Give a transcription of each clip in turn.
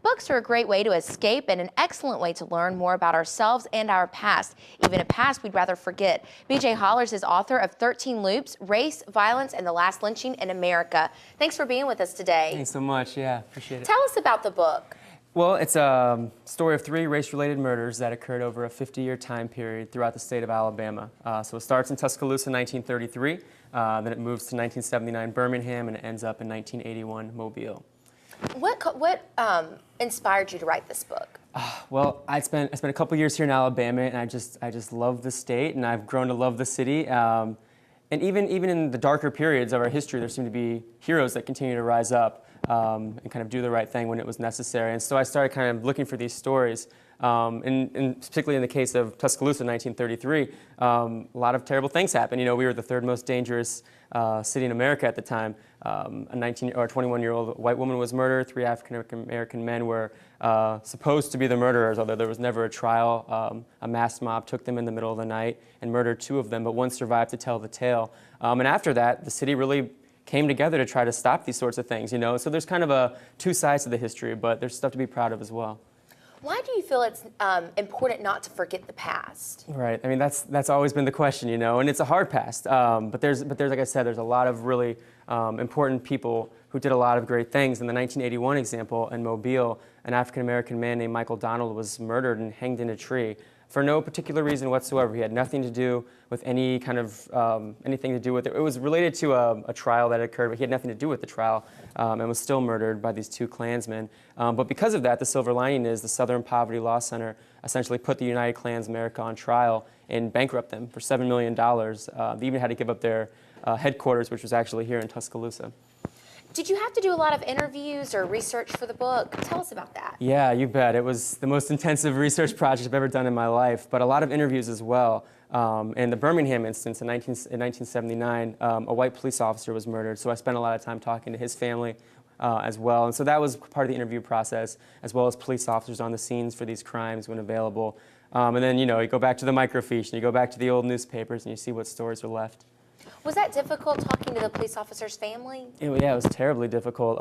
Books are a great way to escape and an excellent way to learn more about ourselves and our past, even a past we'd rather forget. B.J. Hollars is author of 13 Loops, Race, Violence, and the Last Lynching in America. Thanks for being with us today. Thanks so much. Yeah, appreciate it. Tell us about the book. Well, it's a story of 3 race-related murders that occurred over a 50-year time period throughout the state of Alabama. So it starts in Tuscaloosa in 1933, then it moves to 1979 Birmingham, and it ends up in 1981 Mobile. What inspired you to write this book? Well, I spent a couple years here in Alabama, and I just love the state, and I've grown to love the city. And even in the darker periods of our history, there seem to be heroes that continue to rise up and kind of do the right thing when it was necessary. And so I started kind of looking for these stories. And particularly in the case of Tuscaloosa in 1933, a lot of terrible things happened. You know, we were the 3rd most dangerous city in America at the time. A 21-year-old white woman was murdered. 3 African-American men were supposed to be the murderers, although there was never a trial. A mass mob took them in the middle of the night and murdered 2 of them, but 1 survived to tell the tale. And after that, the city really came together to try to stop these sorts of things, you know. So there's kind of 2 sides to the history, but there's stuff to be proud of as well. Why do you feel it's important not to forget the past? Right. I mean, that's always been the question, you know, and it's a hard past. But there's like I said, there's a lot of really important people who did a lot of great things. In the 1981 example in Mobile, an African-American man named Michael Donald was murdered and hanged in a tree for no particular reason whatsoever. He had nothing to do with any kind of anything to do with it. It was related to a trial that occurred, but he had nothing to do with the trial and was still murdered by these 2 Klansmen. But because of that, the silver lining is the Southern Poverty Law Center essentially put the United Klans America on trial and bankrupt them for $7 million. They even had to give up their headquarters, which was actually here in Tuscaloosa. Did you have to do a lot of interviews or research for the book? Tell us about that. Yeah, you bet. It was the most intensive research project I've ever done in my life, but a lot of interviews as well. In the Birmingham instance in 1979, a white police officer was murdered, so I spent a lot of time talking to his family as well. And so that was part of the interview process, as well as police officers on the scenes for these crimes when available. And then, you know, you go back to the microfiche, and you go back to the old newspapers, and you see what stories are left. Was that difficult talking to the police officer's family? Yeah, it was terribly difficult.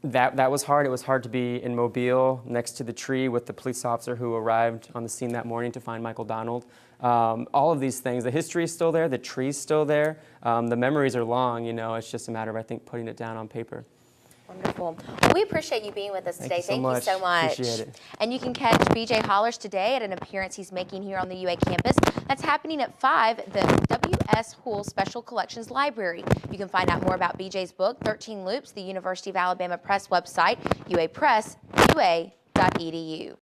That was hard. It was hard to be in Mobile next to the tree with the police officer who arrived on the scene that morning to find Michael Donald. All of these things, the history is still there, the tree's still there, the memories are long, you know, it's just a matter of, I think, putting it down on paper. Wonderful. Well, we appreciate you being with us today. Thank you so much. Appreciate it. And you can catch B.J. Hollars today at an appearance he's making here on the UA campus. That's happening at 5 at the W.S. Hoole Special Collections Library. You can find out more about B.J.'s book, 13 Loops, the University of Alabama Press website, uapress.ua.edu.